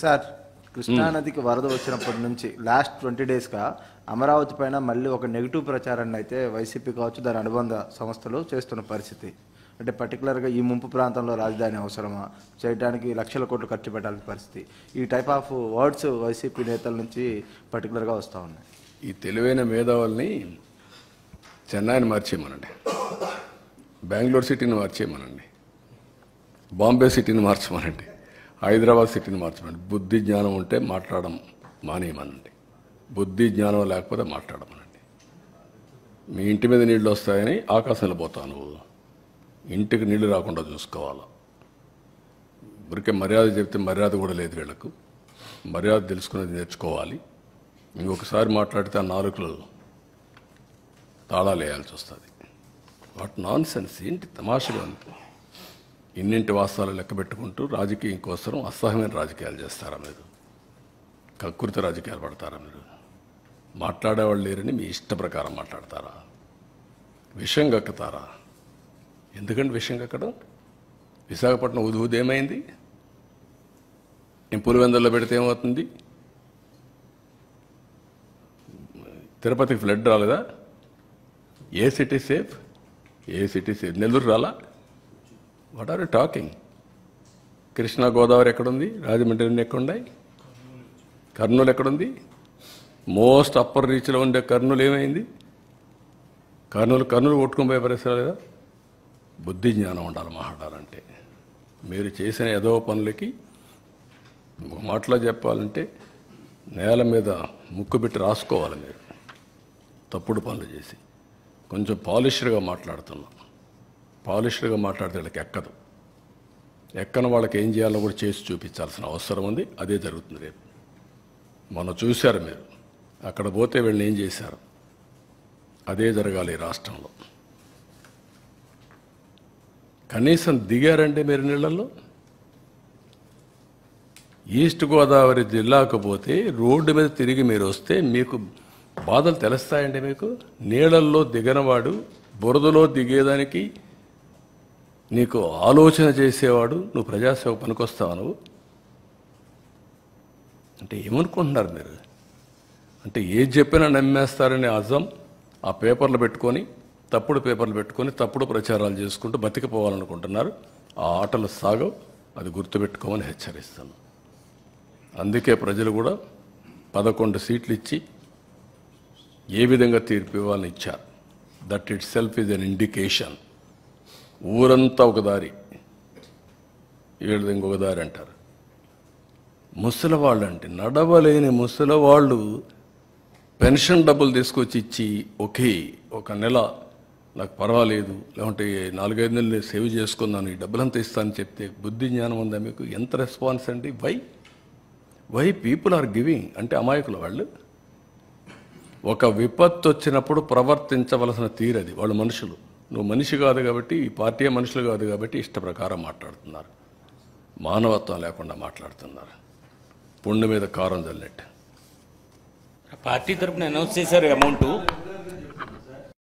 Sir, కృష్ణానదికి వరద వచ్చినప్పటి నుంచి లాస్ట్ 20 డేస్గా అమరావతి పైన మళ్ళీ ఒక నెగిటివ్ ప్రచారాన్ని అయితే వైసీపీ కావచ్చు దాని అనుబంధ సంస్థలు చేస్తున్న పరిస్థితి. అంటే పర్టికులర్గా ఈ ముంపు ప్రాంతంలో రాజధాని అవసరమా, చేయడానికి లక్షల కోట్లు ఖర్చు పెట్టాల్సిన పరిస్థితి, ఈ టైప్ ఆఫ్ వర్డ్స్ వైసీపీ నేతల నుంచి పర్టికులర్గా వస్తూ ఉన్నాయి. ఈ తెలివైన మేధావుల్ని చెన్నైని మార్చేయమనండి, బెంగళూరు సిటీని మార్చేయమనండి, బాంబే సిటీని మార్చమనండి, హైదరాబాద్ సిటీని మార్చమనండి. బుద్ధి జ్ఞానం ఉంటే మాట్లాడడం మానేయమనండి, బుద్ధి జ్ఞానం లేకపోతే మాట్లాడమనండి. మీ ఇంటి మీద నీళ్ళు వస్తాయని ఆకాశంలో పోతావు నువ్వు, ఇంటికి నీళ్లు రాకుండా చూసుకోవాలా. ఊరికే మర్యాద చెప్తే మర్యాద కూడా లేదు వీళ్ళకు. మర్యాద తెలుసుకునేది నేర్చుకోవాలి. ఇంకొకసారి మాట్లాడితే ఆ నాలుకలు తాళాలు వేయాల్సి వస్తుంది. వాట్ నాన్ సెన్స్, ఏంటి తమాషగా ఉంది. ఇన్నింటి వాస్తవాలు లెక్క పెట్టుకుంటూ రాజకీయం కోసం అసహ్యమైన రాజకీయాలు చేస్తారా మీరు? కక్కుర్తి రాజకీయాలు పడతారా మీరు? మాట్లాడేవాళ్ళు లేరని మీ ఇష్ట ప్రకారం మాట్లాడతారా? విషయం కక్కుతారా? ఎందుకంటే విషయం కక్కడం, విశాఖపట్నం ఉది ఏమైంది? నేను పులివెందుల్లో పెడితే ఏమవుతుంది? తిరుపతికి ఫ్లడ్ రాలేదా? ఏ సిటీ సేఫ్? ఏ సిటీ సేఫ్? నెల్లూరు రాలా? What are you talking? Krishna Godavari ఎక్కడుంది? రాజమండ్రి ఎక్కడున్నాయి? కర్నూలు ఎక్కడుంది? మోస్ట్ అప్పర్ రీచ్లో ఉండే కర్నూలు ఏమైంది? కర్నూలు కొట్టుకుని పోయే పరిస్థితి లేదా? బుద్ధి జ్ఞానం ఉండాలి మాట్లాడాలంటే. మీరు చేసిన ఏదో పనులకి ఒక మాటలో చెప్పాలంటే నేల మీద ముక్కు పెట్టి రాసుకోవాలి. మీరు తప్పుడు పనులు చేసి కొంచెం పాలిష్డ్గా మాట్లాడుతున్నాం. పాలిష్డ్గా మాట్లాడితే వాళ్ళకి ఎక్కదు. ఎక్కని వాళ్ళకి ఏం చేయాలో కూడా చేసి చూపించాల్సిన అవసరం ఉంది. అదే జరుగుతుంది రేపు. మొన్న చూశారు మీరు, అక్కడ పోతే వీళ్ళని ఏం చేశారు. అదే జరగాలి ఈ రాష్ట్రంలో. కనీసం దిగారంటే మీరు నీళ్ళల్లో. ఈస్ట్ గోదావరి జిల్లాకు పోతే రోడ్డు మీద తిరిగి మీరు వస్తే మీకు బాధలు తెలుస్తాయండి. మీకు నీళ్ళల్లో దిగనవాడు, బురదలో దిగేదానికి నీకు ఆలోచన చేసేవాడు, నువ్వు ప్రజాసేవ పనికొస్తావు నువ్వు అంటే ఏమనుకుంటున్నారు మీరు? అంటే ఏది చెప్పినా నమ్మేస్తారనే అజం ఆ పేపర్లు పెట్టుకొని, తప్పుడు పేపర్లు పెట్టుకొని తప్పుడు ప్రచారాలు చేసుకుంటూ బతికిపోవాలనుకుంటున్నారు. ఆ ఆటలు సాగవు. అది గుర్తుపెట్టుకోమని హెచ్చరిస్తాను. అందుకే ప్రజలు కూడా 11 సీట్లు ఇచ్చి ఏ విధంగా తీర్పు ఇవ్వాలని ఇచ్చారు. That it self is an indication. ఊరంతా ఒక దారి, వీళ్ళది ఇంకొక దారి అంటారు. ముసలివాళ్ళు అంటే నడవలేని ముసలివాళ్ళు పెన్షన్ డబ్బులు తీసుకొచ్చి ఇచ్చి ఒక నెల నాకు పర్వాలేదు, లేకుంటే 4-5 నెలలు సేవ్ చేసుకున్నాను, ఈ డబ్బులంతా ఇస్తానని చెప్తే బుద్ధి జ్ఞానం ఉందా మీకు? ఎంత రెస్పాన్స్ అండి? వై పీపుల్ ఆర్ గివింగ్ అంటే అమాయకులు వాళ్ళు. ఒక విపత్తు వచ్చినప్పుడు ప్రవర్తించవలసిన తీరది. వాళ్ళు మనుషులు. నువ్వు మనిషి కాదు కాబట్టి, ఈ పార్టీ మనుషులు కాదు కాబట్టి ఇష్ట ప్రకారం మాట్లాడుతున్నారు. మానవత్వం లేకుండా మాట్లాడుతున్నారు. పుండు మీద కారం చల్లెట్టు. పార్టీ తరపున అనౌన్స్ చేశారు అమౌంట్.